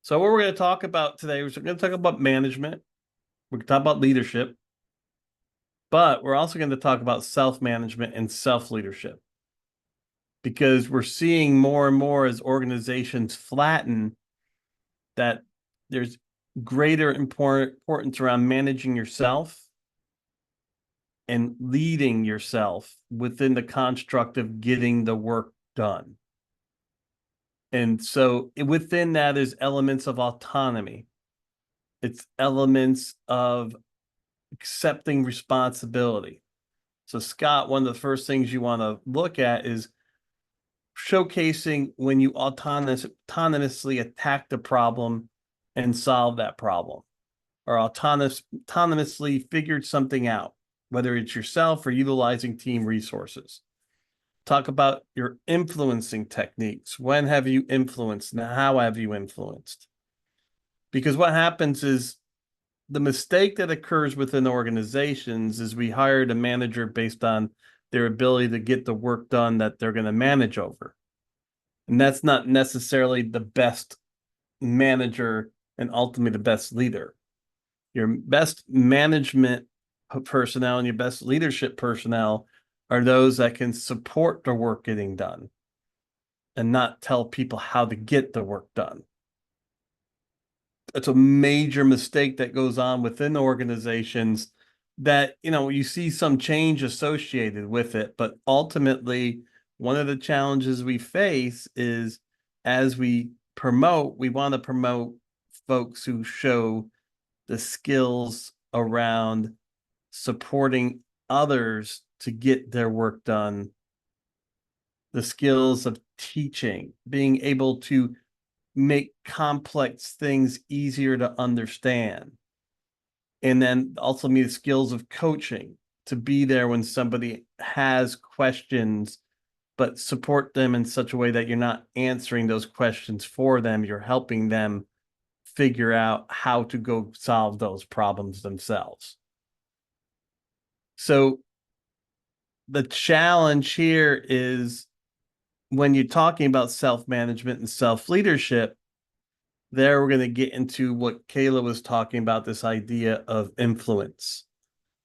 So what we're going to talk about today is we're going to talk about management. We're going to talk about leadership, but we're also going to talk about self-management and self-leadership because we're seeing more and more as organizations flatten that there's greater importance around managing yourself and leading yourself within the construct of getting the work done. And so within that is elements of autonomy. It's elements of accepting responsibility. So, Scott, one of the first things you want to look at is showcasing when you autonomously attack the problem and solve that problem, or autonomously figured something out, whether it's yourself or utilizing team resources. Talk about your influencing techniques. When have you influenced and how have you influenced? Because what happens is the mistake that occurs within organizations is we hired a manager based on their ability to get the work done that they're going to manage over. And that's not necessarily the best manager and ultimately the best leader. Your best management personnel and your best leadership personnel are those that can support the work getting done and not tell people how to get the work done. It's a major mistake that goes on within organizations that, you see some change associated with it, but ultimately one of the challenges we face is as we want to promote folks who show the skills around supporting others to get their work done, the skills of teaching, being able to make complex things easier to understand. And then also the skills of coaching to be there when somebody has questions, but support them in such a way that you're not answering those questions for them. You're helping them figure out how to go solve those problems themselves. So the challenge here is when you're talking about self-management and self-leadership, there we're going to get into what Kayla was talking about, this idea of influence,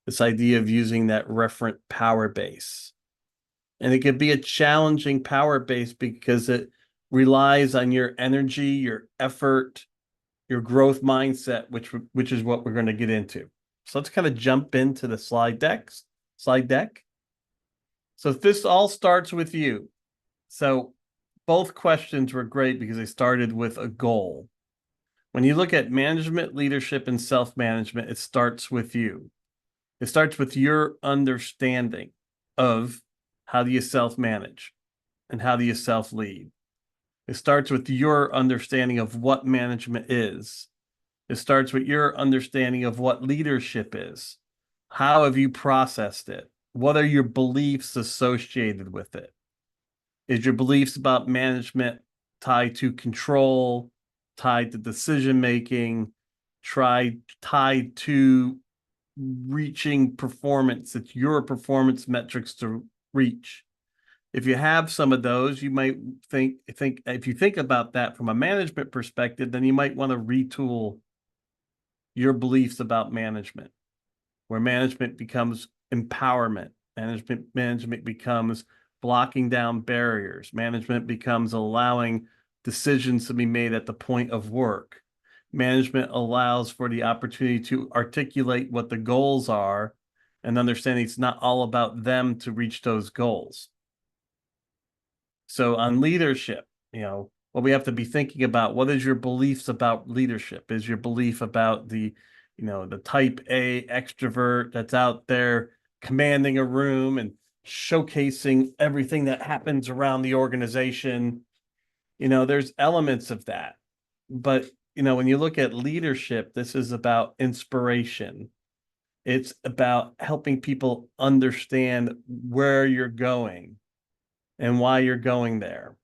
this idea of using that referent power base. And it could be a challenging power base because it relies on your energy, your effort, your growth mindset, which is what we're going to get into. So let's kind of jump into the slide deck. So this all starts with you. So both questions were great because they started with a goal. When you look at management, leadership, and self-management, it starts with you. It starts with your understanding of how do you self-manage and how do you self-lead. It starts with your understanding of what management is. It starts with your understanding of what leadership is. How have you processed it? What are your beliefs associated with it? Is your beliefs about management tied to control, tied to decision making, tied to reaching performance? It's your performance metrics to reach. If you have some of those, you might think if you think about that from a management perspective, then you might want to retool your beliefs about management, where management becomes empowerment, management becomes blocking down barriers, management becomes allowing decisions to be made at the point of work. Management allows for the opportunity to articulate what the goals are and understanding it's not all about them to reach those goals. So on leadership, what we have to be thinking about, what is your beliefs about leadership? Is your belief about the type A extrovert that's out there commanding a room and showcasing everything that happens around the organization? There's elements of that. But, when you look at leadership, this is about inspiration. It's about helping people understand where you're going and why you're going there,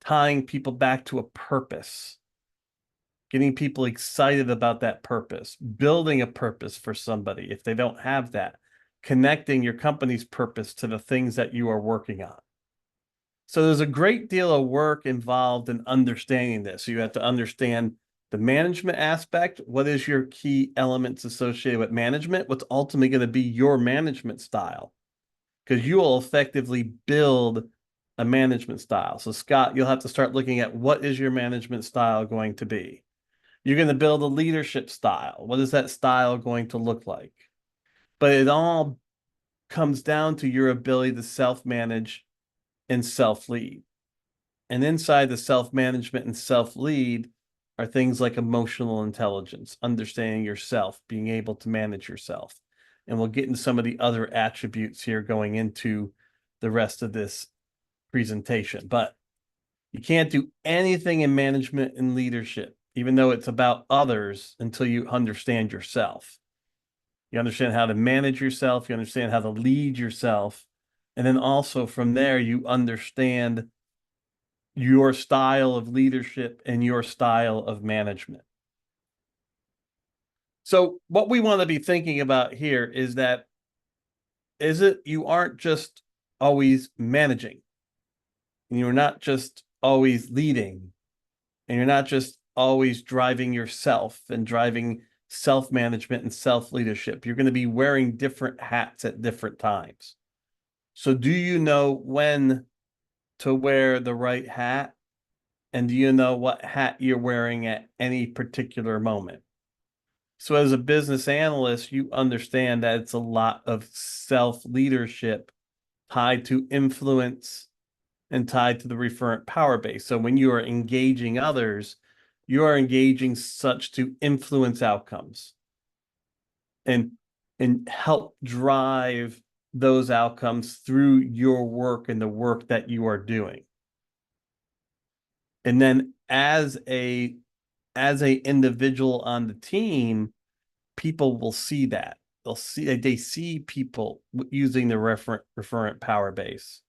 tying people back to a purpose, getting people excited about that purpose, building a purpose for somebody if they don't have that, connecting your company's purpose to the things that you are working on. So there's a great deal of work involved in understanding this. So you have to understand the management aspect. What is your key elements associated with management? What's ultimately going to be your management style? Because you will effectively build a management style. So Scott, you'll have to start looking at what is your management style going to be? You're going to build a leadership style. What is that style going to look like? But it all comes down to your ability to self-manage and self-lead. And inside the self-management and self-lead are things like emotional intelligence, understanding yourself, being able to manage yourself. And we'll get into some of the other attributes here going into the rest of this presentation. But you can't do anything in management and leadership, even though it's about others, until you understand yourself. You understand how to manage yourself, you understand how to lead yourself. And then also from there, you understand your style of leadership and your style of management. So what we want to be thinking about here is that you aren't just always managing, and you're not just always leading, and you're not just always driving yourself and driving self-management and self-leadership. You're going to be wearing different hats at different times. So do you know when to wear the right hat? And do you know what hat you're wearing at any particular moment? So as a business analyst, you understand that it's a lot of self-leadership tied to influence and tied to the referent power base. So when you are engaging others, you are engaging such to influence outcomes and help drive those outcomes through your work and the work that you are doing. And then as a individual on the team, people will see that. They see people using the referent power base.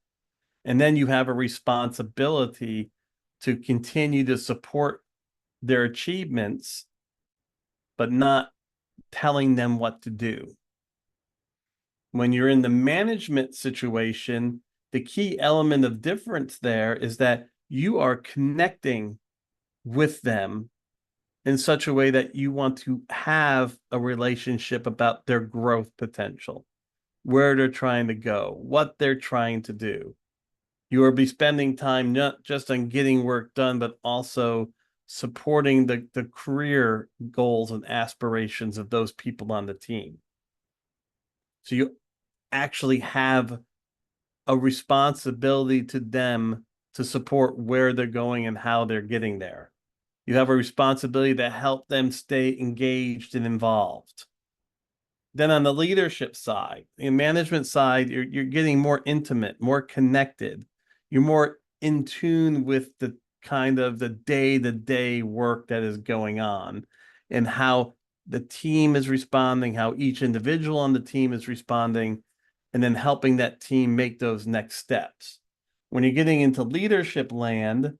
And then you have a responsibility to continue to support their achievements, but not telling them what to do. When you're in the management situation, the key element of difference there is that you are connecting with them in such a way that you want to have a relationship about their growth potential, where they're trying to go, what they're trying to do. You will be spending time not just on getting work done, but also supporting the career goals and aspirations of those people on the team. So you actually have a responsibility to them to support where they're going and how they're getting there. You have a responsibility to help them stay engaged and involved. Then on the leadership side, the management side, you're getting more intimate, more connected. You're more in tune with the kind of the day-to-day work that is going on and how the team is responding, how each individual on the team is responding, and then helping that team make those next steps. When you're getting into leadership land,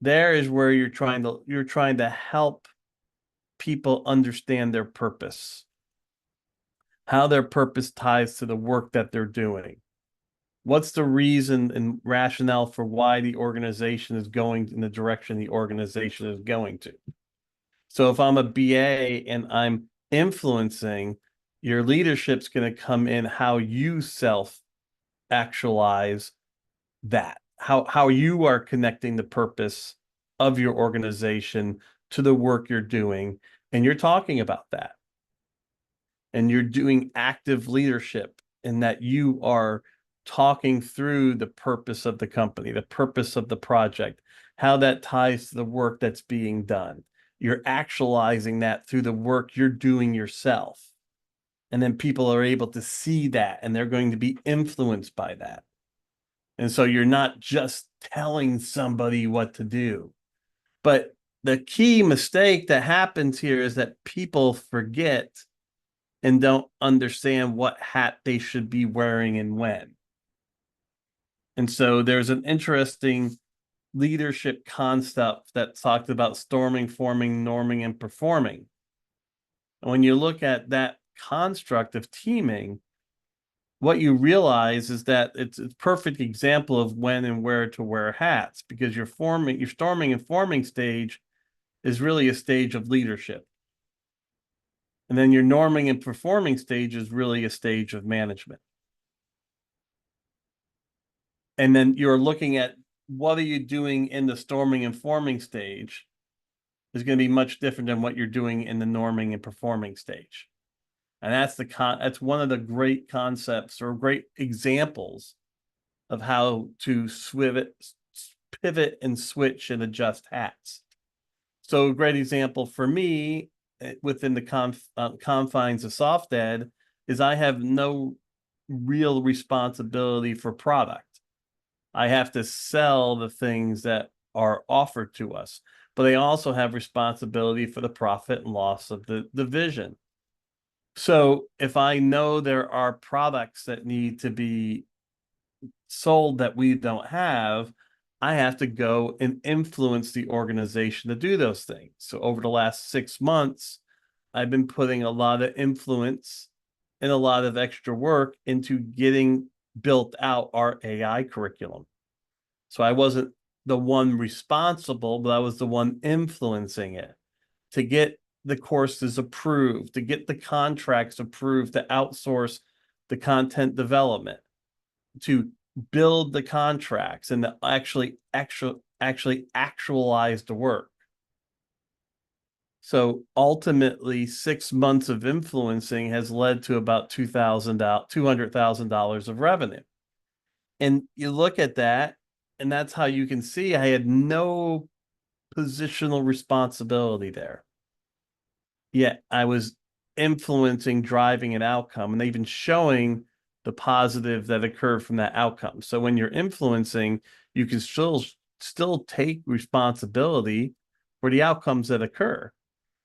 there is where you're trying to help people understand their purpose, how their purpose ties to the work that they're doing. What's the reason and rationale for why the organization is going in the direction the organization is going to? So if I'm a BA and I'm influencing, your leadership's going to come in how you self actualize that, how you are connecting the purpose of your organization to the work you're doing, and you're talking about that. And you're doing active leadership in that you are talking through the purpose of the company, the purpose of the project, how that ties to the work that's being done. You're actualizing that through the work you're doing yourself. And then people are able to see that and they're going to be influenced by that. And so you're not just telling somebody what to do. But the key mistake that happens here is that people forget and don't understand what hat they should be wearing and when. And so there's an interesting leadership concept that talked about storming, forming, norming, and performing. And when you look at that construct of teaming, what you realize is that it's a perfect example of when and where to wear hats, because your storming and forming stage is really a stage of leadership. And then your norming and performing stage is really a stage of management. And then you're looking at what are you doing in the storming and forming stage is going to be much different than what you're doing in the norming and performing stage. And that's one of the great concepts or great examples of how to pivot and switch and adjust hats. So a great example for me within the confines of soft ed is I have no real responsibility for product. I have to sell the things that are offered to us, but I also have responsibility for the profit and loss of the division. So if I know there are products that need to be sold that we don't have, I have to go and influence the organization to do those things. So over the last 6 months, I've been putting a lot of influence and a lot of extra work into getting built out our AI curriculum. So I wasn't the one responsible, but I was the one influencing it to get the courses approved, to get the contracts approved, to outsource the content development, to build the contracts, and to actually actualize the work. So ultimately, 6 months of influencing has led to about $200,000 of revenue. And you look at that, and that's how you can see I had no positional responsibility there. Yet I was influencing, driving an outcome, and even showing the positive that occurred from that outcome. So when you're influencing, you can still take responsibility for the outcomes that occur.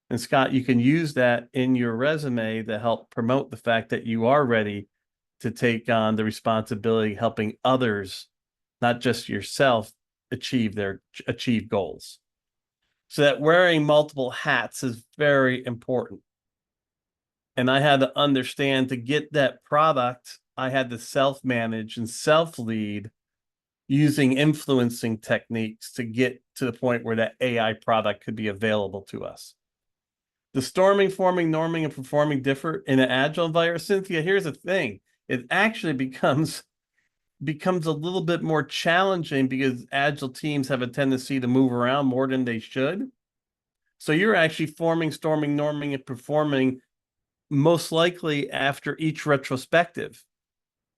And Scott, you can use that in your resume to help promote the fact that you are ready to take on the responsibility helping others, not just yourself, achieve goals. So that wearing multiple hats is very important. And I had to understand to get that product, I had to self-manage and self-lead using influencing techniques to get to the point where that AI product could be available to us. The storming, forming, norming, and performing differ in an agile environment. Cynthia, here's the thing. It actually becomes a little bit more challenging because agile teams have a tendency to move around more than they should. So you're actually forming, storming, norming, and performing most likely after each retrospective,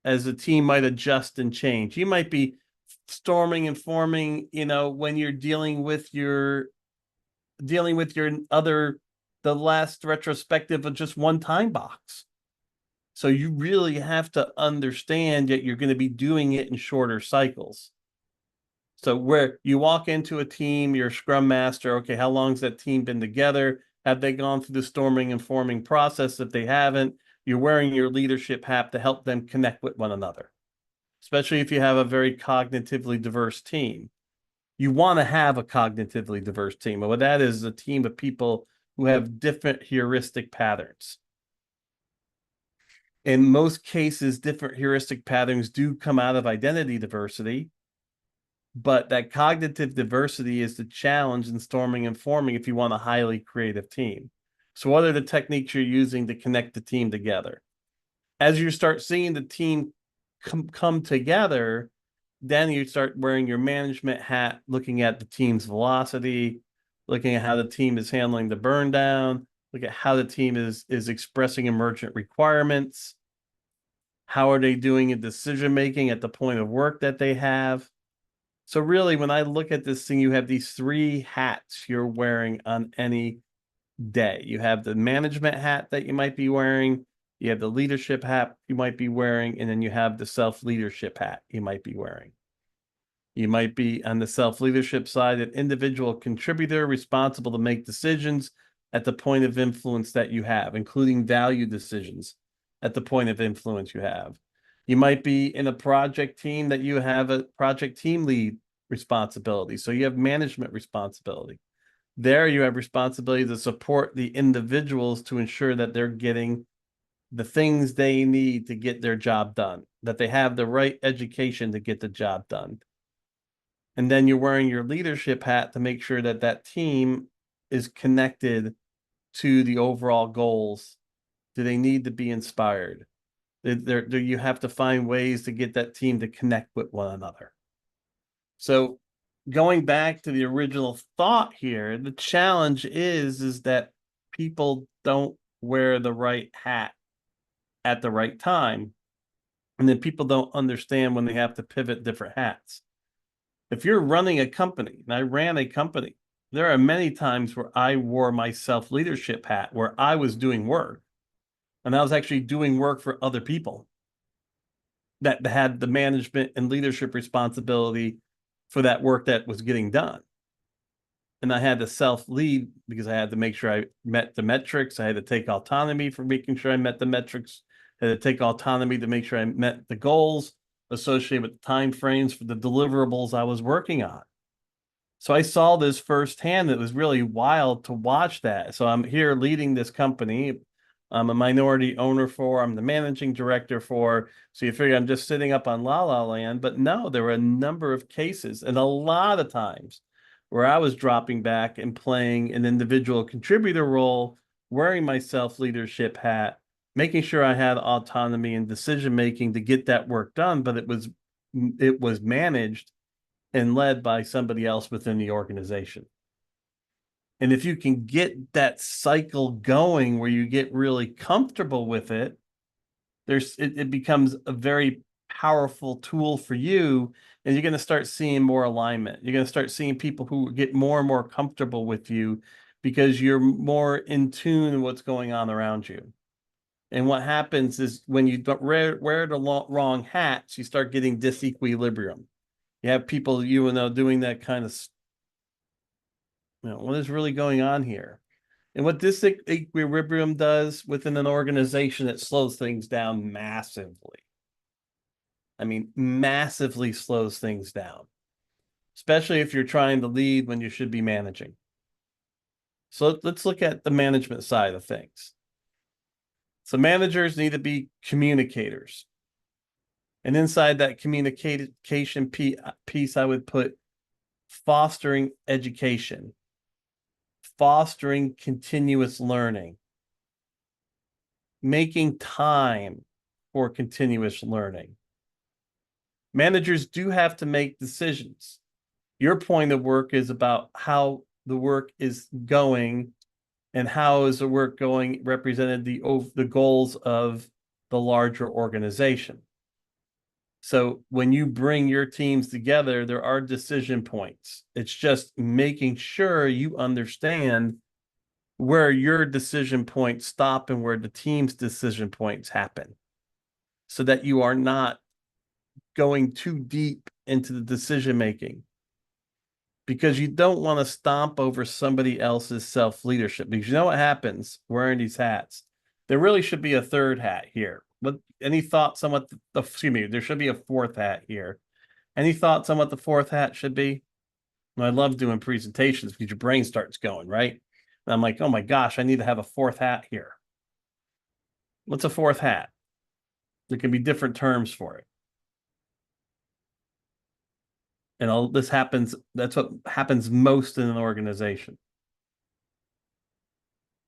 as the team might adjust and change. You might be storming and forming, when you're dealing with your the last retrospective of just one time box. So you really have to understand that you're going to be doing it in shorter cycles. So where you walk into a team, you're a scrum master. Okay, how long has that team been together? Have they gone through the storming and forming process? If they haven't, you're wearing your leadership hat to help them connect with one another, especially if you have a very cognitively diverse team. You want to have a cognitively diverse team. And what that is a team of people who have different heuristic patterns. In most cases, different heuristic patterns do come out of identity diversity, but that cognitive diversity is the challenge in storming and forming if you want a highly creative team. So what are the techniques you're using to connect the team together? As you start seeing the team come together, then you start wearing your management hat, looking at the team's velocity, looking at how the team is handling the burn down, look at how the team is expressing emergent requirements. How are they doing in decision making at the point of work that they have? So really, when I look at this thing, you have these three hats you're wearing on any day. You have the management hat that you might be wearing, you have the leadership hat you might be wearing, and then you have the self-leadership hat you might be wearing. You might be on the self-leadership side, an individual contributor responsible to make decisions at the point of influence that you have, including value decisions at the point of influence you have. You might be in a project team that you have a project team lead responsibility. So you have management responsibility. There you have responsibility to support the individuals to ensure that they're getting the things they need to get their job done, that they have the right education to get the job done. And then you're wearing your leadership hat to make sure that that team is connected to the overall goals. Do they need to be inspired? Do you have to find ways to get that team to connect with one another? So going back to the original thought here, the challenge is that people don't wear the right hat at the right time. And then people don't understand when they have to pivot different hats. If you're running a company, and I ran a company, there are many times where I wore my self leadership hat, where I was doing work and I was actually doing work for other people that had the management and leadership responsibility for that work that was getting done. And I had to self lead because I had to make sure I met the metrics. I had to take autonomy for making sure I met the metrics. I had to take autonomy to make sure I met the goals associated with the time frames for the deliverables I was working on. So I saw this firsthand. It was really wild to watch that. So I'm here leading this company. I'm a minority owner for, I'm the managing director for. So you figure I'm just sitting up on La La Land. But no, there were a number of cases and a lot of times where I was dropping back and playing an individual contributor role, wearing my self leadership hat, making sure I had autonomy and decision making to get that work done. But it was managed and led by somebody else within the organization. And if you can get that cycle going where you get really comfortable with it, it becomes a very powerful tool for you. And you're going to start seeing more alignment. You're going to start seeing people who get more and more comfortable with you because you're more in tune with what's going on around you. And what happens is when you wear the wrong hats, you start getting disequilibrium. You have people, doing that kind of, what is really going on here? And what this equilibrium does within an organization, it slows things down massively. I mean, massively slows things down, especially if you're trying to lead when you should be managing. So let's look at the management side of things. So managers need to be communicators. And inside that communication piece, I would put fostering education, fostering continuous learning, making time for continuous learning. Managers do have to make decisions. Your point of work is about how the work is going and how is the work going represented the goals of the larger organization. So when you bring your teams together, there are decision points. It's just making sure you understand where your decision points stop and where the team's decision points happen so that you are not going too deep into the decision making, because you don't want to stomp over somebody else's self-leadership. Because you know what happens wearing these hats? There really should be a third hat here. But any thoughts on what excuse me, there should be a fourth hat here. Any thoughts on what the fourth hat should be? I love doing presentations because your brain starts going, right? And I'm like, oh my gosh, I need to have a fourth hat here. What's a fourth hat? There can be different terms for it. And all this happens, that's what happens most in an organization.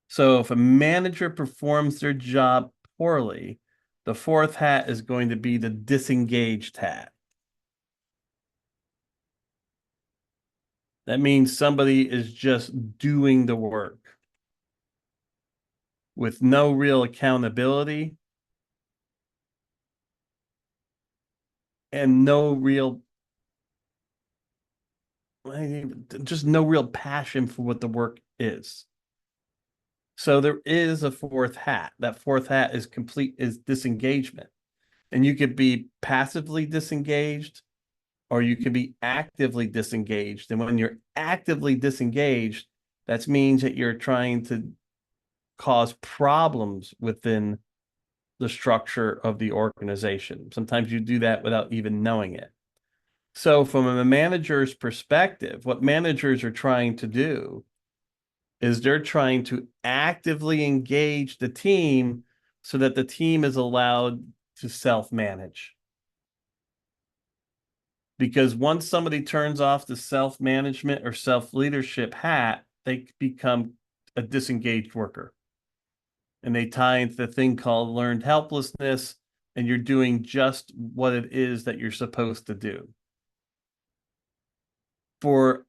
So if a manager performs their job poorly, the fourth hat is going to be the disengaged hat. That means somebody is just doing the work with no real accountability and just no real passion for what the work is. So there is a fourth hat. That fourth hat is disengagement. And you could be passively disengaged or you can be actively disengaged. And when you're actively disengaged, that means that you're trying to cause problems within the structure of the organization. Sometimes you do that without even knowing it. So from a manager's perspective, what managers are trying to do is they're trying to actively engage the team so that the team is allowed to self-manage. Because once somebody turns off the self-management or self-leadership hat, they become a disengaged worker. And they tie into the thing called learned helplessness, and you're doing just what it is that you're supposed to do. For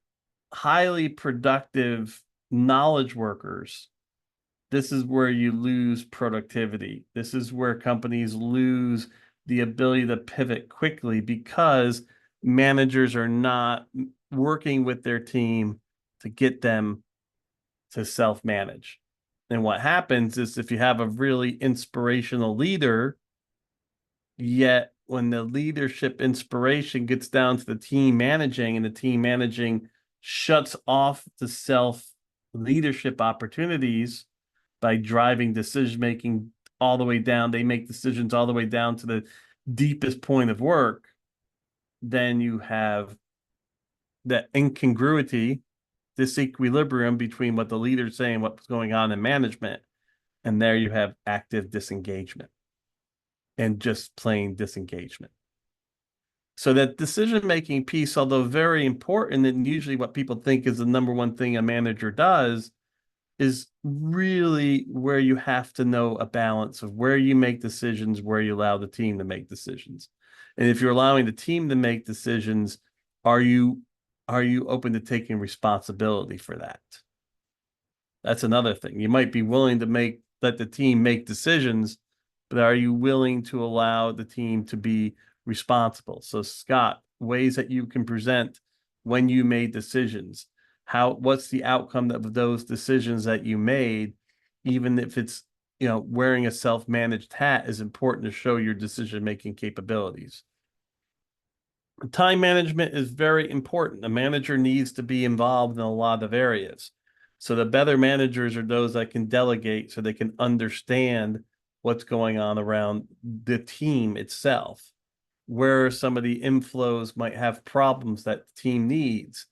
highly productive knowledge workers, this is where you lose productivity. This is where companies lose the ability to pivot quickly because managers are not working with their team to get them to self-manage. And what happens is if you have a really inspirational leader, yet when the leadership inspiration gets down to the team managing and the team managing shuts off the self leadership opportunities by driving decision making all the way down, they make decisions all the way down to the deepest point of work, then you have that incongruity, this equilibrium between what the leader's saying, what's going on in management, and there you have active disengagement and just plain disengagement. So that decision-making piece, although very important, and usually what people think is the number one thing a manager does, is really where you have to know a balance of where you make decisions, where you allow the team to make decisions. And if you're allowing the team to make decisions, are you open to taking responsibility for that? That's another thing. You might be willing to let the team make decisions, but are you willing to allow the team to be responsible? So, Scott, ways that you can present when you made decisions. What's the outcome of those decisions that you made, even if it's, wearing a self-managed hat is important to show your decision-making capabilities. Time management is very important. A manager needs to be involved in a lot of areas. So the better managers are those that can delegate so they can understand what's going on around the team itself, where some of the inflows might have problems that the team needs,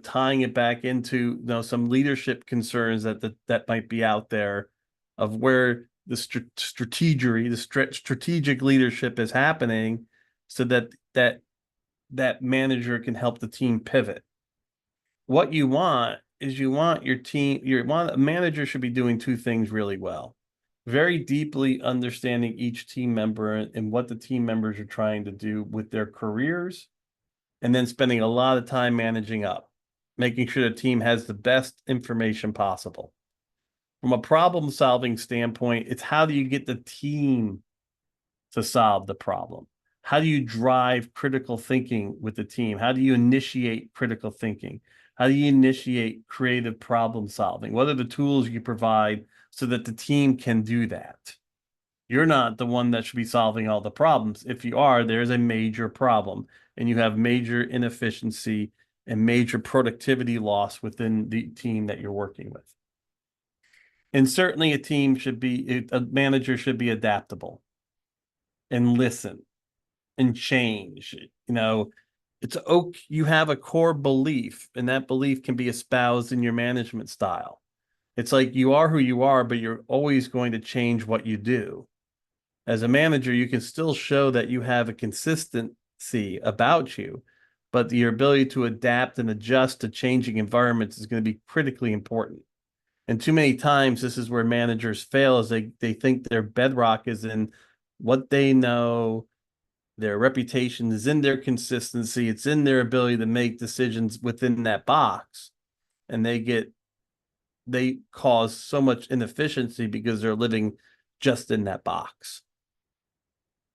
tying it back into, some leadership concerns that might be out there of where the strategic leadership is happening so that manager can help the team pivot. What you want is a manager should be doing two things really well. Very deeply understanding each team member and what the team members are trying to do with their careers, and then spending a lot of time managing up, making sure the team has the best information possible. From a problem-solving standpoint, it's how do you get the team to solve the problem? How do you drive critical thinking with the team? How do you initiate critical thinking? How do you initiate creative problem solving? What are the tools you provide so that the team can do that? You're not the one that should be solving all the problems. If you are, there's a major problem and you have major inefficiency and major productivity loss within the team that you're working with. And certainly a manager should be adaptable and listen and change. It's okay. You have a core belief, and that belief can be espoused in your management style. It's like you are who you are, but you're always going to change what you do. As a manager, you can still show that you have a consistency about you, but your ability to adapt and adjust to changing environments is going to be critically important. And too many times, this is where managers fail, is they think their bedrock is in what they know. Their reputation is in their consistency. It's in their ability to make decisions within that box. And they cause so much inefficiency because they're living just in that box.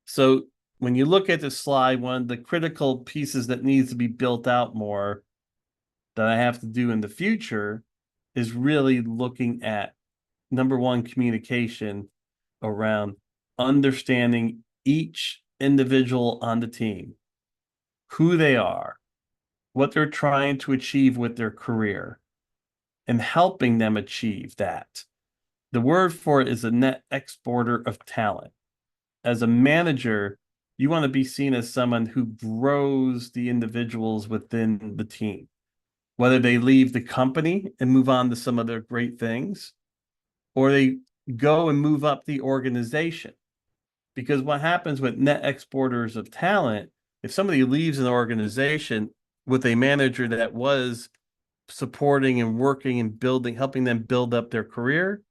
So when you look at the slide, one of the critical pieces that needs to be built out more that I have to do in the future is really looking at, number one, communication around understanding each individual on the team, who they are, what they're trying to achieve with their career, and helping them achieve that. The word for it is a net exporter of talent. As a manager, you want to be seen as someone who grows the individuals within the team, whether they leave the company and move on to some other great things, or they go and move up the organization. Because what happens with net exporters of talent, if somebody leaves an organization with a manager that was supporting and working and building, helping them build up their career,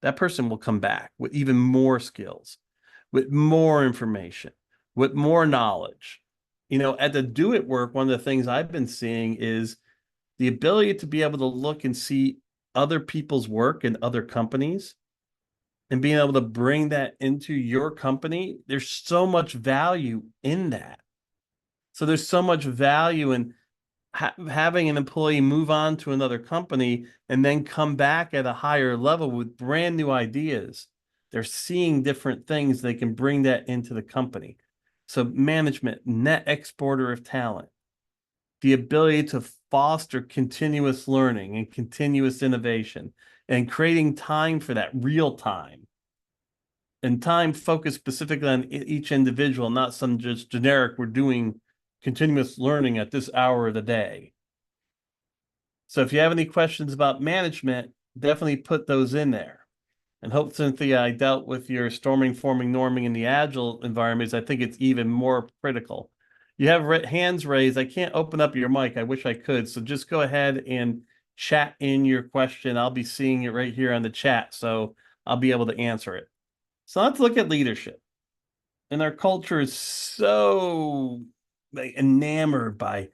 that person will come back with even more skills, with more information, with more knowledge. At the Do It work, one of the things I've been seeing is the ability to be able to look and see other people's work in other companies and being able to bring that into your company. There's so much value in that. So there's so much value in having an employee move on to another company and then come back at a higher level with brand new ideas. They're seeing different things. They can bring that into the company. So management, net exporter of talent, the ability to foster continuous learning and continuous innovation and creating time for that, real time, and time focused specifically on each individual, not some just generic, we're doing continuous learning at this hour of the day. So if you have any questions about management, definitely put those in there. And hope, Cynthia, I dealt with your storming, forming, norming in the agile environments. I think it's even more critical. You have hands raised. I can't open up your mic. I wish I could. So just go ahead and chat in your question. I'll be seeing it right here on the chat, so I'll be able to answer it. So let's look at leadership. And our culture is so enamored by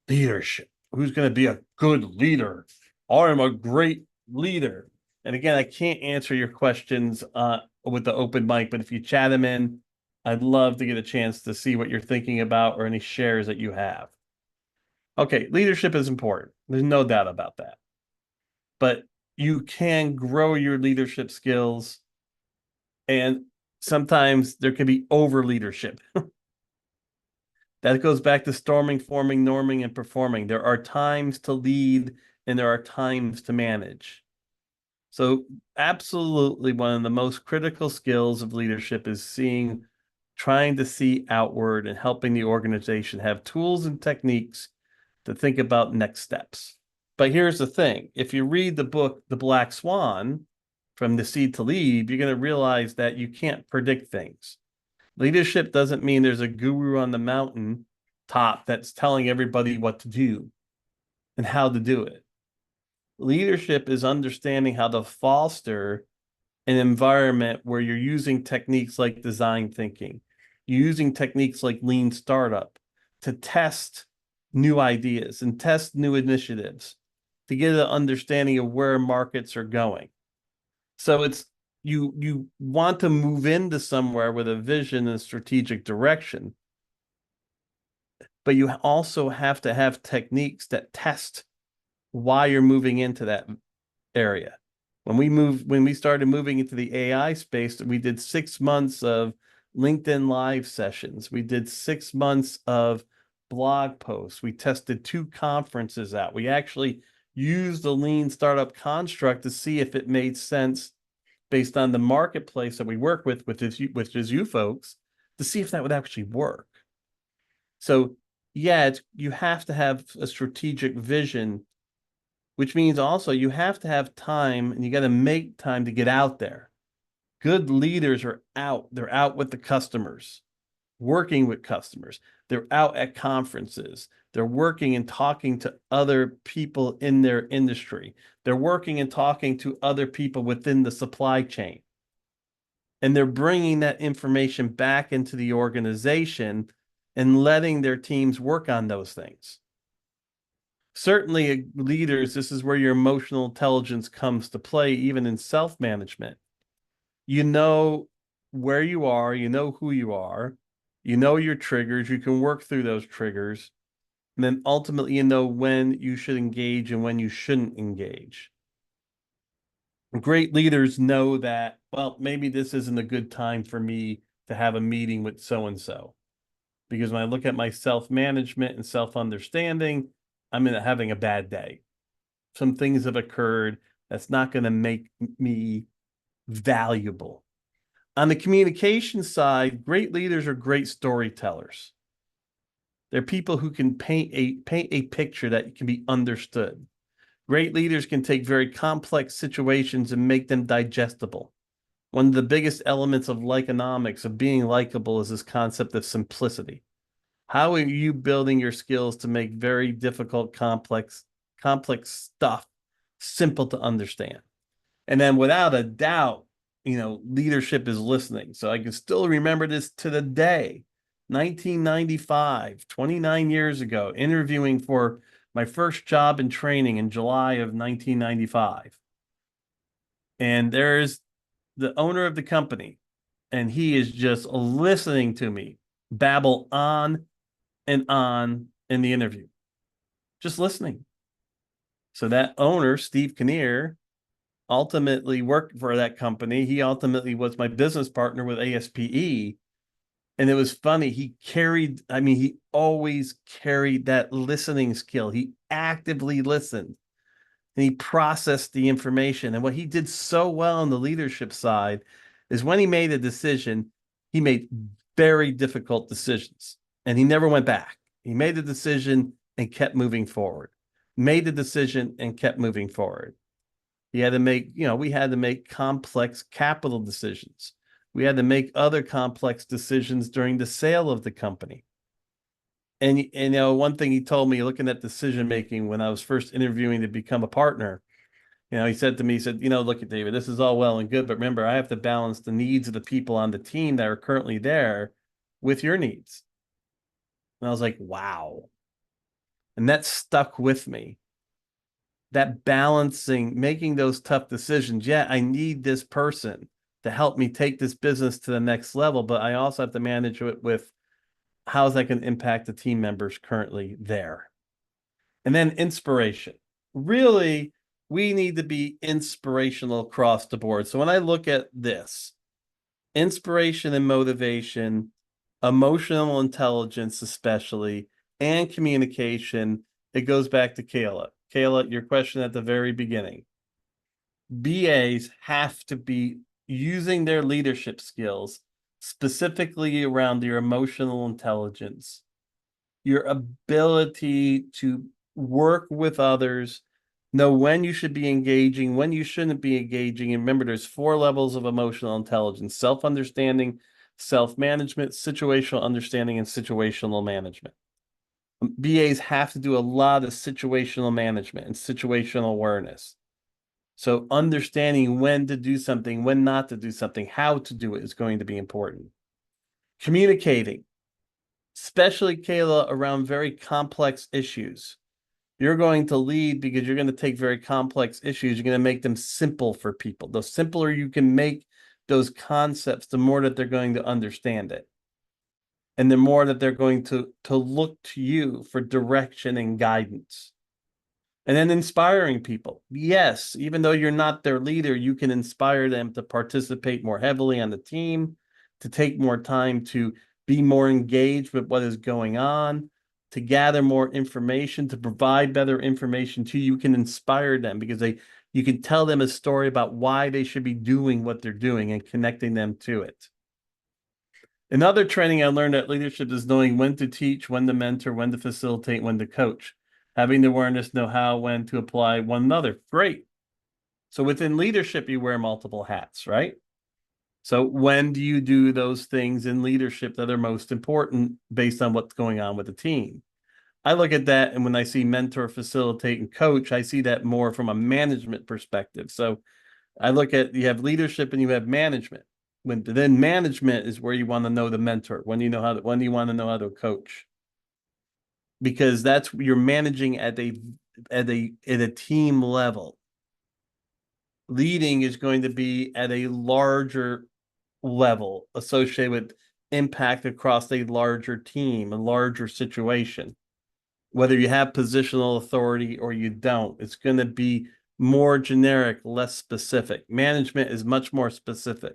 leadership. Who's going to be a good leader? I'm a great leader. And again, I can't answer your questions with the open mic, but if you chat them in, I'd love to get a chance to see what you're thinking about or any shares that you have. Okay, leadership is important. There's no doubt about that. But you can grow your leadership skills, and sometimes there can be over leadership. That goes back to storming, forming, norming, and performing. There are times to lead and there are times to manage. So absolutely one of the most critical skills of leadership is trying to see outward and helping the organization have tools and techniques to think about next steps. But here's the thing. If you read the book, The Black Swan, From the Seed to Lead, you're going to realize that you can't predict things. Leadership doesn't mean there's a guru on the mountain top that's telling everybody what to do and how to do it. Leadership is understanding how to foster an environment where you're using techniques like design thinking, using techniques like lean startup to test new ideas and test new initiatives to get an understanding of where markets are going. So it's you want to move into somewhere with a vision and strategic direction, but you also have to have techniques that test why you're moving into that area. When we started moving into the AI space, we did 6 months of LinkedIn Live sessions. We did 6 months of blog posts. We tested 2 conferences out. We actually used the lean startup construct to see if it made sense based on the marketplace that we work with, which is you folks, to see if that would actually work. So yeah, you have to have a strategic vision, which means also you have to have time and you got to make time to get out there. Good leaders are out. They're out with the customers, working with customers. They're out at conferences. They're working and talking to other people in their industry. They're working and talking to other people within the supply chain. And they're bringing that information back into the organization and letting their teams work on those things. Certainly, leaders, this is where your emotional intelligence comes to play, even in self-management. You know where you are, you know who you are, you know your triggers, you can work through those triggers, and then ultimately you know when you should engage and when you shouldn't engage. Great leaders know that, well, maybe this isn't a good time for me to have a meeting with so-and-so. Because when I look at my self-management and self-understanding, I'm having a bad day. Some things have occurred that's not going to make me valuable. On the communication side, great leaders are great storytellers. They're people who can paint a picture that can be understood. Great leaders can take very complex situations and make them digestible. One of the biggest elements of likeonomics, of being likable, is this concept of simplicity. How are you building your skills to make very difficult, complex stuff simple to understand? And then without a doubt, leadership is listening. So I can still remember this to the day. 1995, 29 years ago, interviewing for my first job in training in July of 1995. And there's the owner of the company, and he is just listening to me babble on and on in the interview, just listening. So that owner, Steve Kinnear, ultimately worked for that company. He ultimately was my business partner with ASPE. And it was funny. He always carried that listening skill. He actively listened and he processed the information. And what he did so well on the leadership side is when he made a decision, he made very difficult decisions and he never went back. He made the decision and kept moving forward, made the decision and kept moving forward. We had to make complex capital decisions. We had to make other complex decisions during the sale of the company. And one thing he told me looking at decision making when I was first interviewing to become a partner, he said to me, look at David, this is all well and good, but remember, I have to balance the needs of the people on the team that are currently there with your needs. And I was like, wow. And that stuck with me. That balancing, making those tough decisions. Yeah, I need this person to help me take this business to the next level, but I also have to manage it with how's that going to impact the team members currently there. And then inspiration. Really, we need to be inspirational across the board. So when I look at this, inspiration and motivation, emotional intelligence, especially, and communication, it goes back to Kayla. Kayla, your question at the very beginning. BAs have to be using their leadership skills, specifically around your emotional intelligence, your ability to work with others, know when you should be engaging, when you shouldn't be engaging. And remember, there's 4 levels of emotional intelligence: self-understanding, self-management, situational understanding, and situational management. BAs have to do a lot of situational management and situational awareness. So understanding when to do something, when not to do something, how to do it is going to be important. Communicating, especially Kayla, around very complex issues. You're going to lead because you're going to take very complex issues. You're going to make them simple for people. The simpler you can make those concepts, the more that they're going to understand it. And the more that they're going to look to you for direction and guidance. And then inspiring people. Yes, even though you're not their leader, you can inspire them to participate more heavily on the team, to take more time to be more engaged with what is going on, to gather more information, to provide better information to you. You can inspire them because you can tell them a story about why they should be doing what they're doing and connecting them to it. Another training I learned at leadership is knowing when to teach, when to mentor, when to facilitate, when to coach. Having the awareness, know how, when to apply one another. Great. So within leadership, you wear multiple hats, right? So when do you do those things in leadership that are most important based on what's going on with the team? I look at that, and when I see mentor, facilitate, and coach, I see that more from a management perspective. So I look at, you have leadership and you have management. Then management is where you want to know the mentor, when you want to know how to coach, because that's you're managing at a team level. Leading is going to be at a larger level associated with impact across a larger team, a larger situation. Whether you have positional authority or you don't, it's going to be more generic, less specific. Management is much more specific.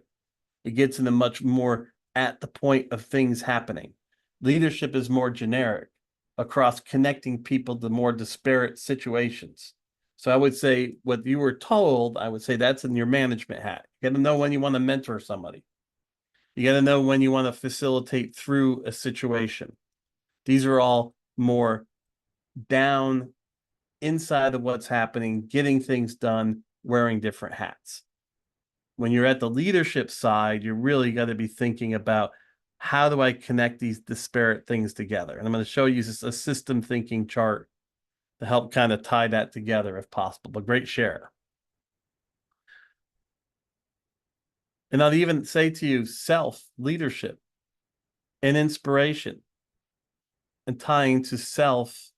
It gets into much more at the point of things happening. Leadership is more generic across connecting people to more disparate situations. So I would say what you were told, I would say that's in your management hat. You got to know when you want to mentor somebody. You got to know when you want to facilitate through a situation. These are all more down inside of what's happening, getting things done, wearing different hats. When you're at the leadership side, you really got to be thinking about how do I connect these disparate things together? And I'm going to show you a system thinking chart to help kind of tie that together if possible. But great share. And I'll even say to you, self leadership and inspiration, and tying to self,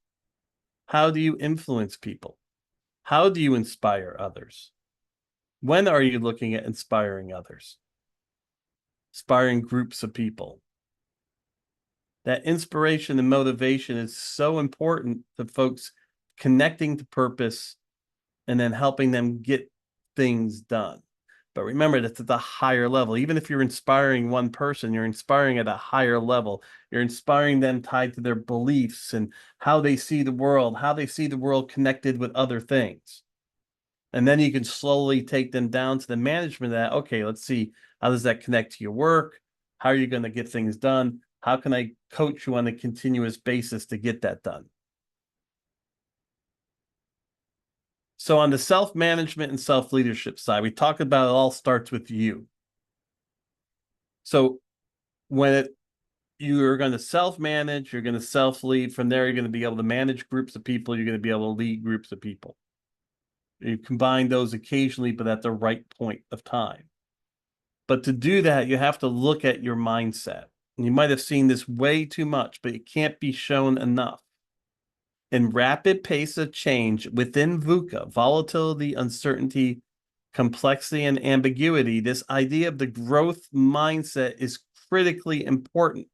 how do you influence people? How do you inspire others? When are you looking at inspiring others? Inspiring groups of people. That inspiration and motivation is so important to folks connecting to purpose and then helping them get things done. But remember, that's at the higher level. Even if you're inspiring one person, you're inspiring at a higher level. You're inspiring them tied to their beliefs and how they see the world, how they see the world connected with other things. And then you can slowly take them down to the management of that. Okay, let's see, how does that connect to your work? How are you going to get things done? How can I coach you on a continuous basis to get that done? So on the self-management and self-leadership side, we talked about it all starts with you. So when you're going to self-manage, you're going to self-lead. From there, you're going to be able to manage groups of people. You're going to be able to lead groups of people. You combine those occasionally, but at the right point of time. But to do that, you have to look at your mindset. And you might have seen this way too much, but it can't be shown enough. In rapid pace of change within VUCA, volatility, uncertainty, complexity, and ambiguity, this idea of the growth mindset is critically important.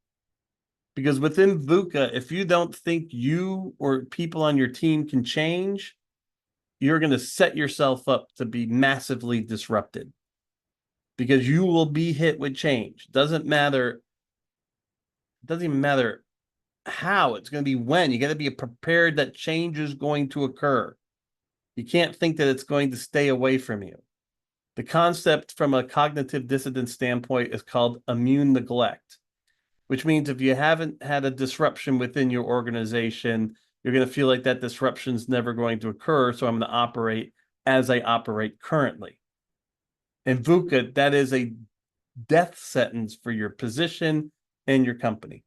Because within VUCA, if you don't think you or people on your team can change, you're going to set yourself up to be massively disrupted. Because you will be hit with change. Doesn't even matter how, it's going to be when. You got to be prepared that change is going to occur. You can't think that it's going to stay away from you. The concept from a cognitive dissonance standpoint is called immune neglect, which means if you haven't had a disruption within your organization, you're going to feel like that disruption is never going to occur. So I'm going to operate as I operate currently. In VUCA, that is a death sentence for your position and your company.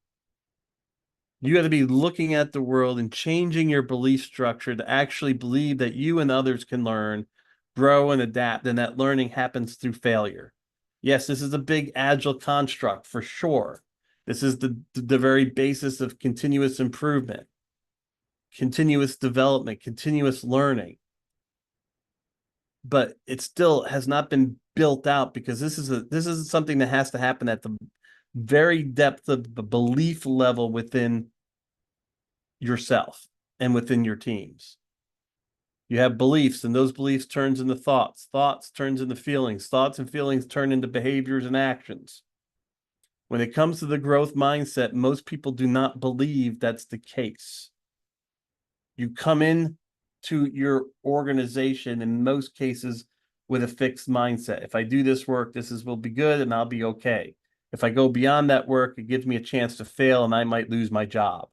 You got to be looking at the world and changing your belief structure to actually believe that you and others can learn, grow, and adapt, and that learning happens through failure. Yes, this is a big agile construct for sure. This is the very basis of continuous improvement, continuous development, continuous learning. But it still has not been built out because this is something that has to happen at the very depth of the belief level within yourself and within your teams. You have beliefs, and those beliefs turns into thoughts. Thoughts turns into feelings. Thoughts and feelings turn into behaviors and actions. When it comes to the growth mindset, most people do not believe that's the case. You come in to your organization in most cases with a fixed mindset. If I do this work, will be good and I'll be okay. If I go beyond that work, it gives me a chance to fail and I might lose my job.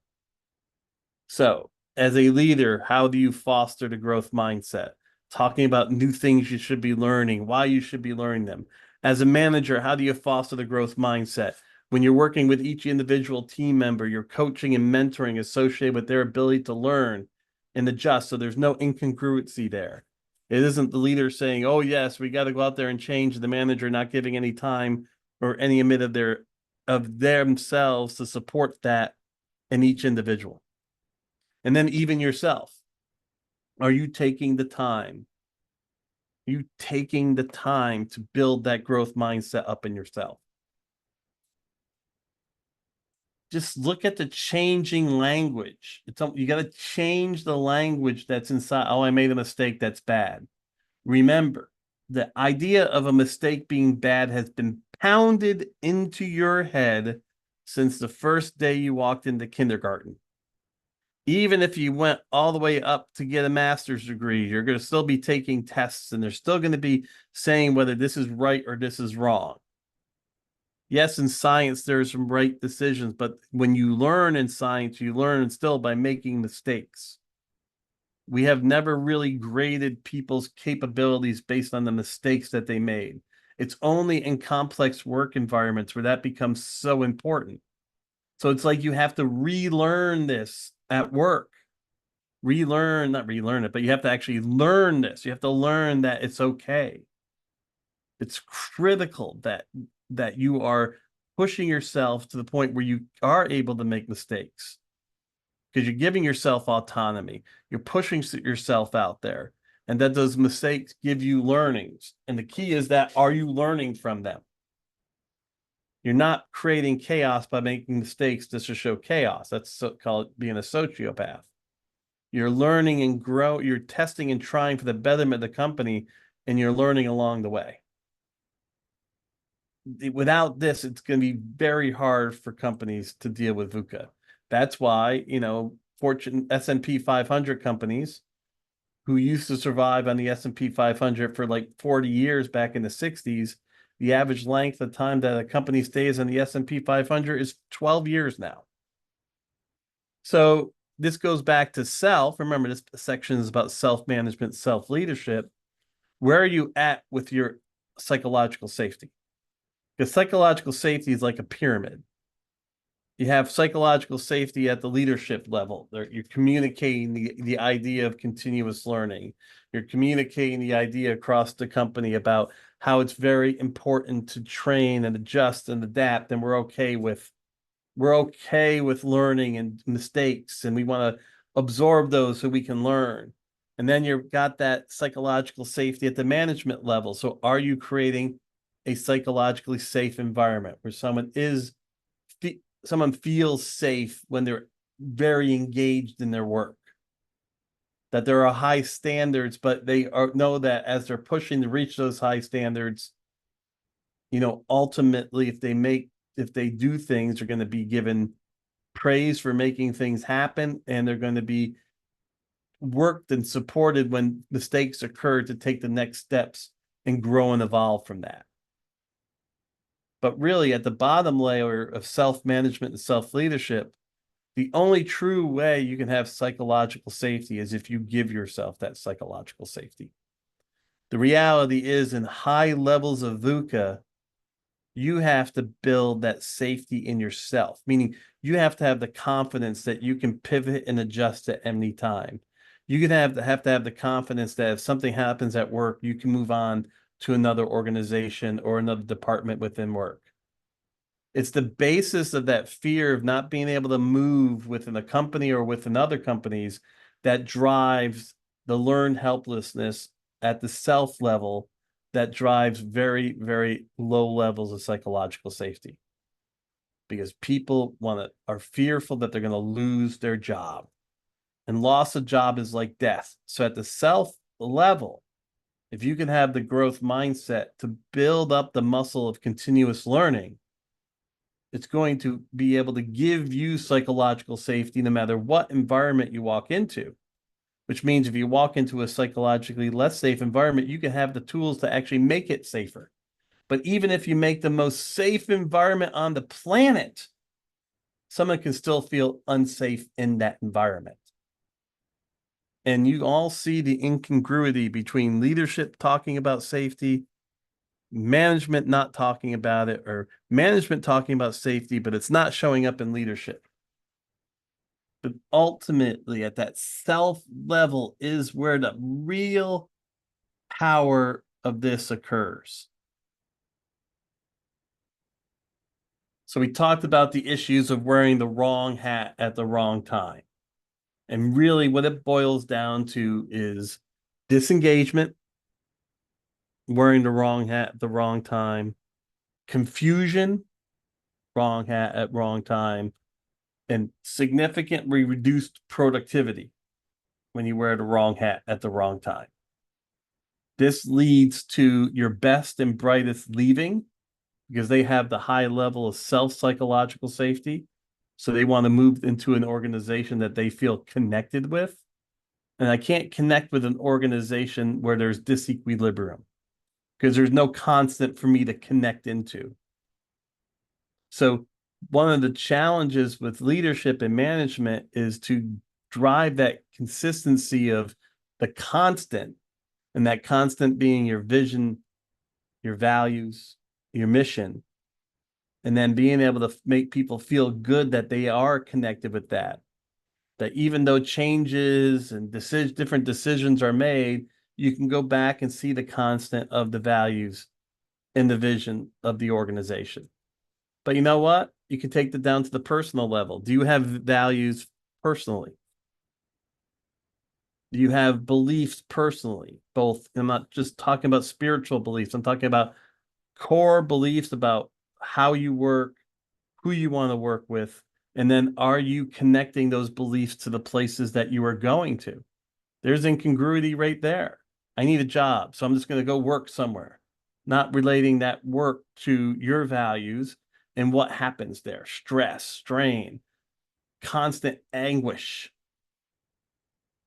So, as a leader, how do you foster the growth mindset? Talking about new things you should be learning, why you should be learning them. As a manager, how do you foster the growth mindset? When you're working with each individual team member, you're coaching and mentoring associated with their ability to learn and adjust. So there's no incongruency there. It isn't the leader saying, oh, yes, we got to go out there and change, the manager not giving any time or any admit of themselves to support that in each individual. And then even yourself. Are you taking the time? Are you taking the time to build that growth mindset up in yourself? Just look at the changing language. You got to change the language that's inside. Oh, I made a mistake. That's bad. Remember, the idea of a mistake being bad has been pounded into your head since the first day you walked into kindergarten. Even if you went all the way up to get a master's degree, you're going to still be taking tests and they're still going to be saying whether this is right or this is wrong. Yes, in science, there are some right decisions, but when you learn in science, you learn still by making mistakes. We have never really graded people's capabilities based on the mistakes that they made. It's only in complex work environments where that becomes so important. So it's like you have to relearn this at work. Relearn, not relearn it, but you have to actually learn this. You have to learn that it's okay. It's critical that you are pushing yourself to the point where you are able to make mistakes because you're giving yourself autonomy. You're pushing yourself out there, and that those mistakes give you learnings. And the key is that are you learning from them? You're not creating chaos by making mistakes just to show chaos. That's called being a sociopath. You're learning and grow. You're testing and trying for the betterment of the company, and you're learning along the way. Without this, it's going to be very hard for companies to deal with VUCA. That's why, Fortune S&P 500 companies who used to survive on the S&P 500 for like 40 years back in the 60s, the average length of time that a company stays on the S&P 500 is 12 years now. So this goes back to self. Remember, this section is about self-management, self-leadership. Where are you at with your psychological safety? Because psychological safety is like a pyramid. You have psychological safety at the leadership level. You're communicating the idea of continuous learning. You're communicating the idea across the company about how it's very important to train and adjust and adapt, and we're okay with learning and mistakes, and we want to absorb those so we can learn. And then you've got that psychological safety at the management level. So are you creating a psychologically safe environment where someone feels safe when they're very engaged in their work, that there are high standards, but they know that as they're pushing to reach those high standards, ultimately, if they do things, they're going to be given praise for making things happen, and they're going to be worked and supported when mistakes occur to take the next steps and grow and evolve from that. But really, at the bottom layer of self-management and self-leadership, the only true way you can have psychological safety is if you give yourself that psychological safety. The reality is, in high levels of VUCA, you have to build that safety in yourself, meaning you have to have the confidence that you can pivot and adjust at any time. You can have to have the confidence that if something happens at work, you can move on to another organization or another department within work. It's the basis of that fear of not being able to move within a company or within other companies that drives the learned helplessness at the self level, that drives very, very low levels of psychological safety. Because people are fearful that they're going to lose their job. And loss of job is like death. So at the self level, if you can have the growth mindset to build up the muscle of continuous learning, it's going to be able to give you psychological safety no matter what environment you walk into, which means if you walk into a psychologically less safe environment, you can have the tools to actually make it safer. But even if you make the most safe environment on the planet, someone can still feel unsafe in that environment. And you all see the incongruity between leadership talking about safety, management not talking about it, or management talking about safety, but it's not showing up in leadership. But ultimately, at that self level is where the real power of this occurs. So we talked about the issues of wearing the wrong hat at the wrong time. And really what it boils down to is disengagement, wearing the wrong hat at the wrong time, confusion, wrong hat at wrong time, and significantly reduced productivity when you wear the wrong hat at the wrong time. This leads to your best and brightest leaving because they have the high level of self-psychological safety. So they want to move into an organization that they feel connected with. And I can't connect with an organization where there's disequilibrium because there's no constant for me to connect into. So one of the challenges with leadership and management is to drive that consistency of the constant, and that constant being your vision, your values, your mission, and then being able to make people feel good that they are connected with that. That even though changes and different decisions are made, you can go back and see the constant of the values in the vision of the organization. But you know what? You can take that down to the personal level. Do you have values personally? Do you have beliefs personally? Both. I'm not just talking about spiritual beliefs. I'm talking about core beliefs about how you work, who you want to work with, and then are you connecting those beliefs to the places that you are going to? There's incongruity right there. I need a job, so I'm just going to go work somewhere, not relating that work to your values and what happens there. Stress, strain, constant anguish.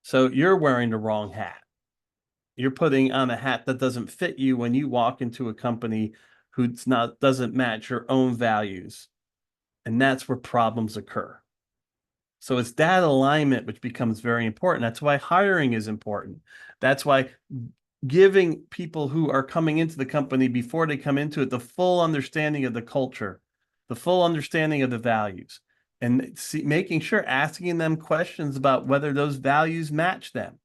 So you're wearing the wrong hat. You're putting on a hat that doesn't fit you when you walk into a company who's not doesn't match your own values. And that's where problems occur. So it's that alignment which becomes very important. That's why hiring is important. That's why giving people who are coming into the company before they come into it the full understanding of the culture, the full understanding of the values, and making sure asking them questions about whether those values match them.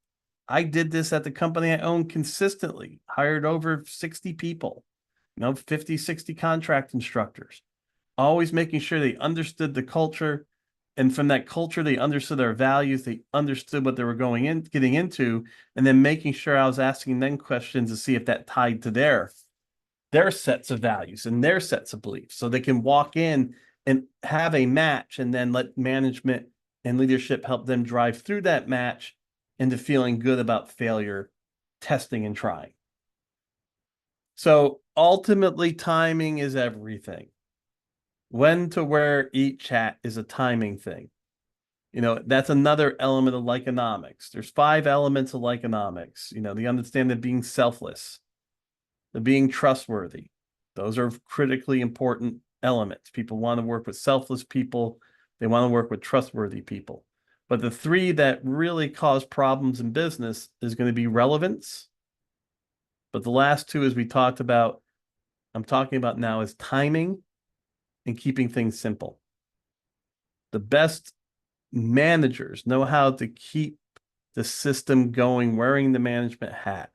I did this at the company I owned consistently, hired over 60 people, 50, 60 contract instructors, always making sure they understood the culture. And from that culture, they understood our values. They understood what they were getting into, and then making sure I was asking them questions to see if that tied to their sets of values and their sets of beliefs. So they can walk in and have a match and then let management and leadership help them drive through that match into feeling good about failure, testing and trying. So ultimately, timing is everything. When to wear each hat is a timing thing. That's another element of lyconomics. There's 5 elements of lyconomics. The understanding of being selfless, the being trustworthy. Those are critically important elements. People want to work with selfless people. They want to work with trustworthy people. But the 3 that really cause problems in business is going to be relevance. But the last 2, as we talked about, I'm talking about now, is timing and keeping things simple. The best managers know how to keep the system going, wearing the management hat,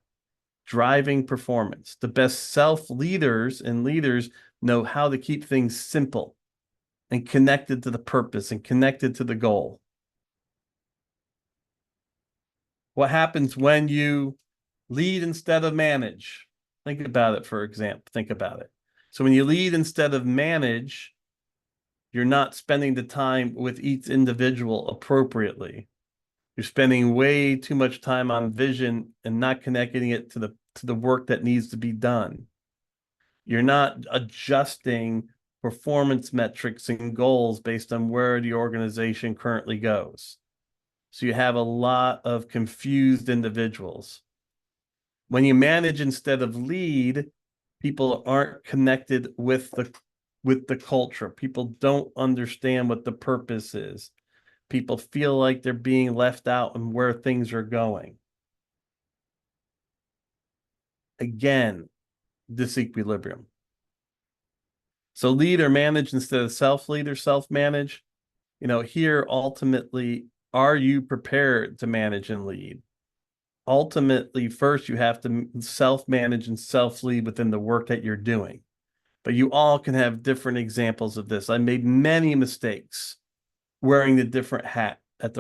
driving performance. The best self-leaders and leaders know how to keep things simple and connected to the purpose and connected to the goal. What happens when you lead instead of manage? Think about it, for example. Think about it. So when you lead instead of manage, you're not spending the time with each individual appropriately. You're spending way too much time on vision and not connecting it to the work that needs to be done. You're not adjusting performance metrics and goals based on where the organization currently goes. So you have a lot of confused individuals. When you manage instead of lead, people aren't connected with the culture. People don't understand what the purpose is. People feel like they're being left out and where things are going. Again, disequilibrium. So lead or manage instead of self-lead or self-manage. Here ultimately, are you prepared to manage and lead? Ultimately, first you have to self-manage and self-lead within the work that you're doing. But you all can have different examples of this. I made many mistakes wearing the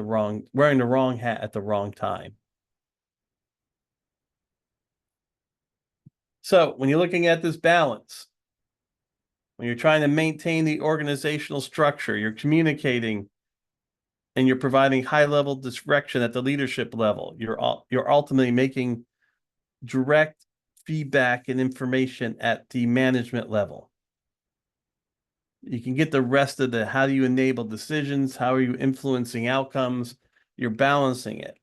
wrong hat at the wrong time. So when you're looking at this balance, when you're trying to maintain the organizational structure, you're communicating and you're providing high-level direction at the leadership level. You're ultimately making direct feedback and information at the management level. You can get the rest of how do you enable decisions? How are you influencing outcomes? You're balancing it.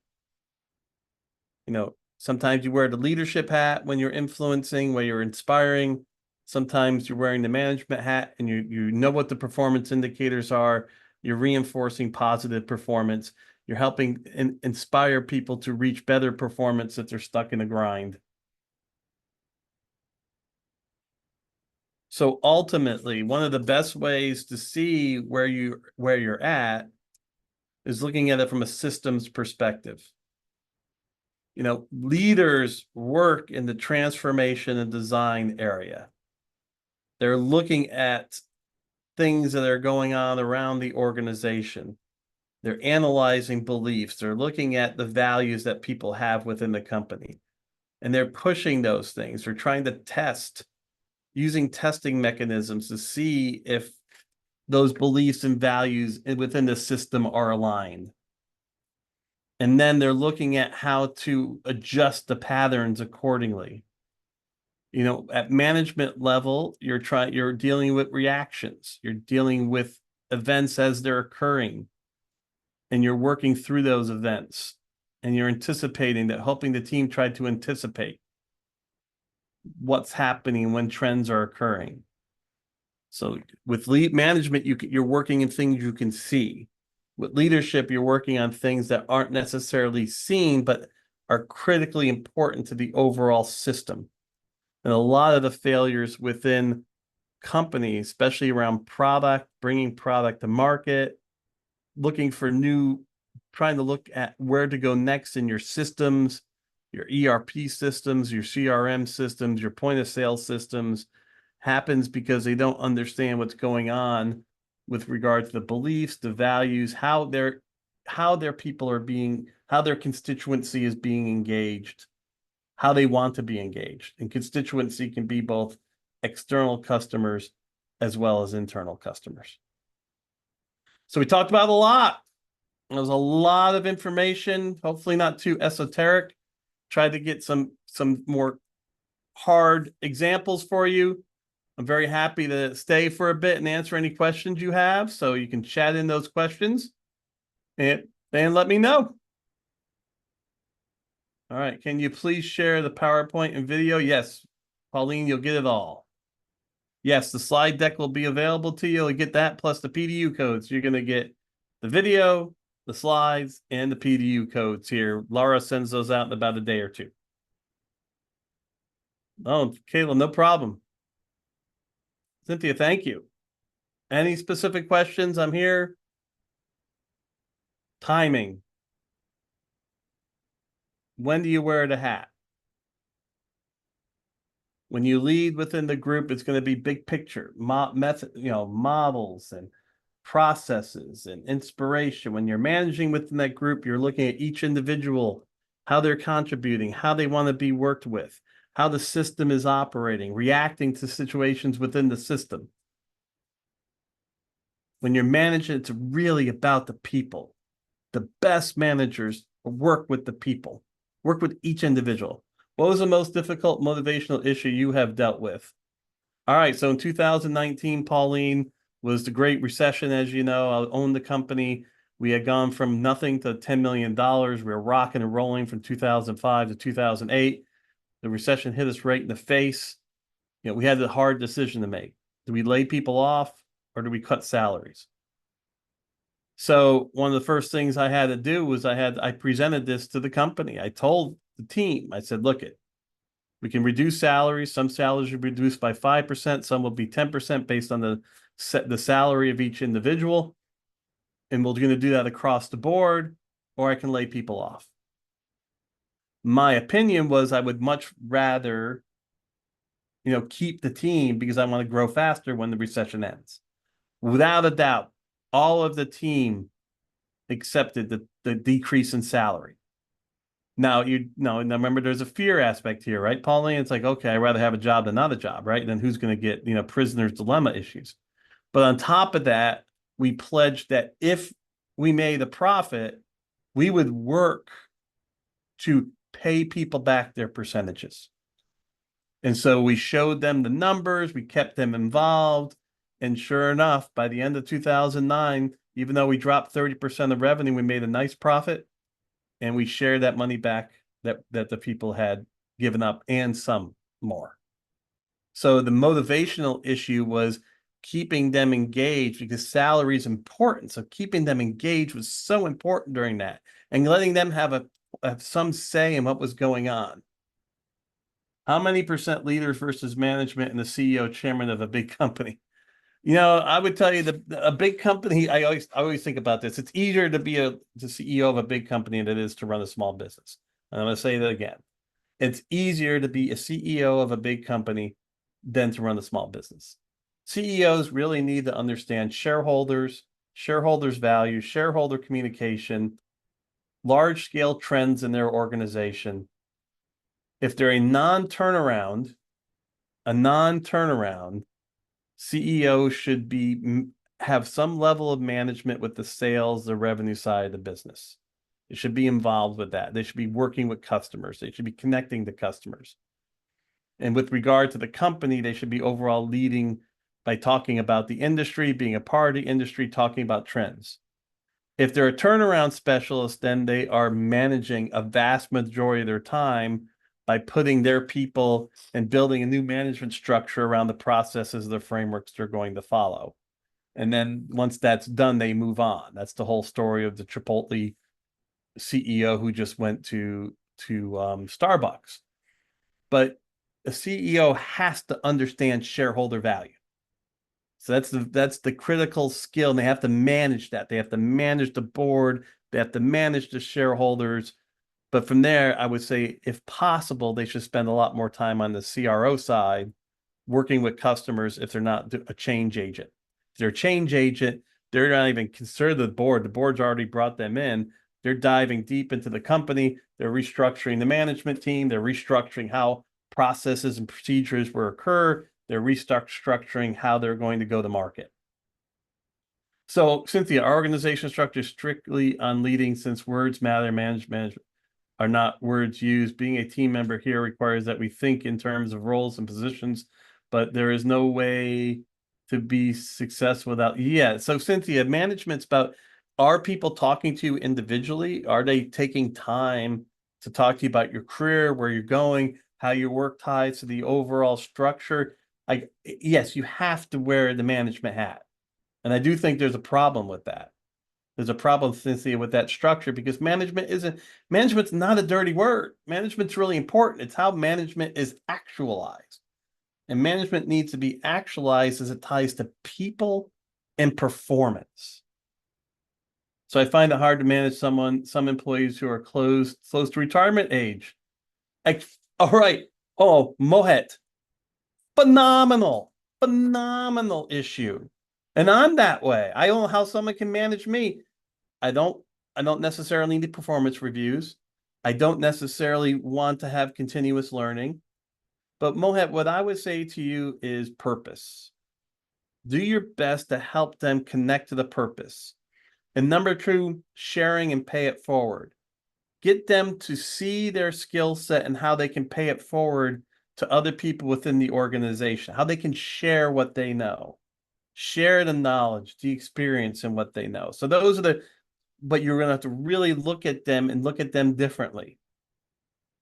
Sometimes you wear the leadership hat when you're influencing, when you're inspiring. Sometimes you're wearing the management hat and you know what the performance indicators are. You're reinforcing positive performance. You're helping inspire people to reach better performance if they're stuck in a grind. So ultimately, one of the best ways to see where you're at is looking at it from a systems perspective. Leaders work in the transformation and design area. They're looking at things that are going on around the organization. They're analyzing beliefs. They're looking at the values that people have within the company. And they're pushing those things. They're trying to test, using testing mechanisms to see if those beliefs and values within the system are aligned. And then they're looking at how to adjust the patterns accordingly. At management level, you're dealing with reactions. You're dealing with events as they're occurring, and you're working through those events, and you're anticipating that, helping the team try to anticipate what's happening when trends are occurring. So with lead management, you're working in things you can see. With leadership, you're working on things that aren't necessarily seen, but are critically important to the overall system. And a lot of the failures within companies, especially around product, bringing product to market, trying to look at where to go next in your systems, your ERP systems, your CRM systems, your point of sale systems, happens because they don't understand what's going on with regard to the beliefs, the values, how their people are being, how their constituency is being engaged, how they want to be engaged. And constituency can be both external customers as well as internal customers. So we talked about a lot. There was a lot of information, hopefully not too esoteric. Tried to get some more hard examples for you. I'm very happy to stay for a bit and answer any questions you have. So you can chat in those questions and let me know. All right. Can you please share the PowerPoint and video? Yes. Pauline, you'll get it all. Yes, the slide deck will be available to you. You'll get that plus the PDU codes. You're going to get the video, the slides, and the PDU codes here. Laura sends those out in about a day or two. Oh, Kayla, no problem. Cynthia, thank you. Any specific questions? I'm here. Timing. When do you wear the hat? When you lead within the group, it's going to be big picture, method, models and processes and inspiration. When you're managing within that group, you're looking at each individual, how they're contributing, how they want to be worked with, how the system is operating, reacting to situations within the system. When you're managing, it's really about the people. The best managers work with the people, work with each individual. What was the most difficult motivational issue you have dealt with? All right, so in 2019, Pauline, was the Great Recession, as you know. I owned the company. We had gone from nothing to $10 million. We were rocking and rolling from 2005 to 2008. The recession hit us right in the face. We had a hard decision to make. Do we lay people off or do we cut salaries? So one of the first things I had to do was I presented this to the company. I told the team, I said, look, we can reduce salaries. Some salaries will be reduced by 5%. Some will be 10% based on the salary of each individual. And we're going to do that across the board, or I can lay people off. My opinion was I would much rather, keep the team because I want to grow faster when the recession ends. Without a doubt, all of the team accepted the decrease in salary. Now, remember, there's a fear aspect here, right, Pauline? It's like, okay, I'd rather have a job than not a job, right? And then who's going to get, prisoner's dilemma issues. But on top of that, we pledged that if we made a profit, we would work to pay people back their percentages. And so we showed them the numbers, we kept them involved. And sure enough, by the end of 2009, even though we dropped 30% of revenue, we made a nice profit. And we shared that money back that the people had given up and some more. So the motivational issue was keeping them engaged because salary is important. So keeping them engaged was so important during that, and letting them have some say in what was going on. How many percent leaders versus management and the CEO chairman of a big company? I would tell you a big company, I always think about this. It's easier to be the CEO of a big company than it is to run a small business. And I'm going to say that again. It's easier to be a CEO of a big company than to run a small business. CEOs really need to understand shareholders value, shareholder communication, large scale trends in their organization. If they're a non-turnaround, CEO should have some level of management with the sales, the revenue side of the business. They should be involved with that. They should be working with customers. They should be connecting to customers. And with regard to the company, they should be overall leading by talking about the industry, being a part of the industry, talking about trends. If they're a turnaround specialist, then they are managing a vast majority of their time by putting their people and building a new management structure around the processes, the frameworks they're going to follow. And then once that's done, they move on. That's the whole story of the Chipotle CEO who just went to Starbucks. But a CEO has to understand shareholder value. So that's the critical skill, and they have to manage that. They have to manage the board. They have to manage the shareholders. But from there, I would say, if possible, they should spend a lot more time on the CRO side, working with customers if they're not a change agent. If they're a change agent, they're not even considered the board. The board's already brought them in. They're diving deep into the company. They're restructuring the management team. They're restructuring how processes and procedures will occur. They're restructuring how they're going to go to market. So, Cynthia, our organization structure is strictly on leading, since words matter, management are not words used. Being a team member here requires that we think in terms of roles and positions, but there is no way to be successful without. Yeah. So, Cynthia, management's about, are people talking to you individually? Are they taking time to talk to you about your career, where you're going, how your work ties to the overall structure? Yes, you have to wear the management hat. And I do think there's a problem with that. There's a problem, Cynthia, with that structure, because management's not a dirty word. Management's really important. It's how management is actualized. And management needs to be actualized as it ties to people and performance. So I find it hard to manage some employees who are close to retirement age. All right. Oh, Mohet. Phenomenal issue. And I'm that way. I don't know how someone can manage me. I don't necessarily need performance reviews. I don't necessarily want to have continuous learning. But Mohet, what I would say to you is purpose. Do your best to help them connect to the purpose. And number two, sharing and pay it forward. Get them to see their skill set and how they can pay it forward to other people within the organization, how they can share what they know, share the knowledge, the experience, and what they know. So those are but you're going to have to really look at them and look at them differently.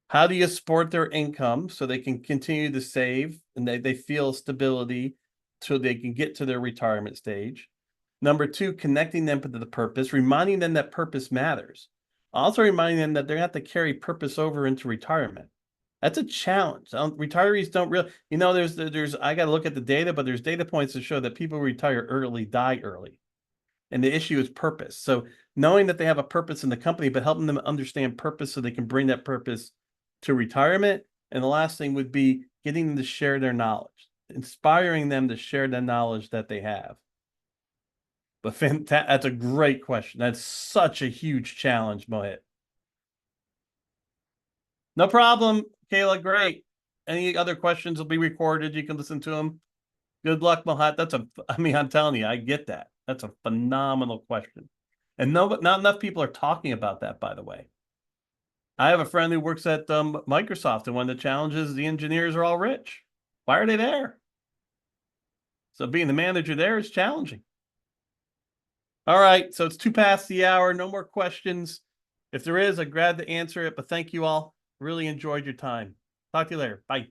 How do you support their income so they can continue to save and they feel stability so they can get to their retirement stage? Number two, connecting them to the purpose, reminding them that purpose matters. Also reminding them that they're going to have to carry purpose over into retirement. That's a challenge. Retirees don't really, there's, I got to look at the data, but there's data points to show that people who retire early die early. And the issue is purpose. So knowing that they have a purpose in the company, but helping them understand purpose so they can bring that purpose to retirement. And the last thing would be getting them to share their knowledge, inspiring them to share the knowledge that they have. But that's a great question. That's such a huge challenge, Mohit. No problem, Kayla. Great. Any other questions will be recorded. You can listen to them. Good luck, Mohit. I'm telling you, I get that. That's a phenomenal question. And no, but not enough people are talking about that, by the way. I have a friend who works at Microsoft, and one of the challenges, the engineers are all rich. Why are they there? So being the manager there is challenging. All right, so it's 2 past the hour. No more questions. If there is, I'm glad to answer it, but thank you all. Really enjoyed your time. Talk to you later. Bye.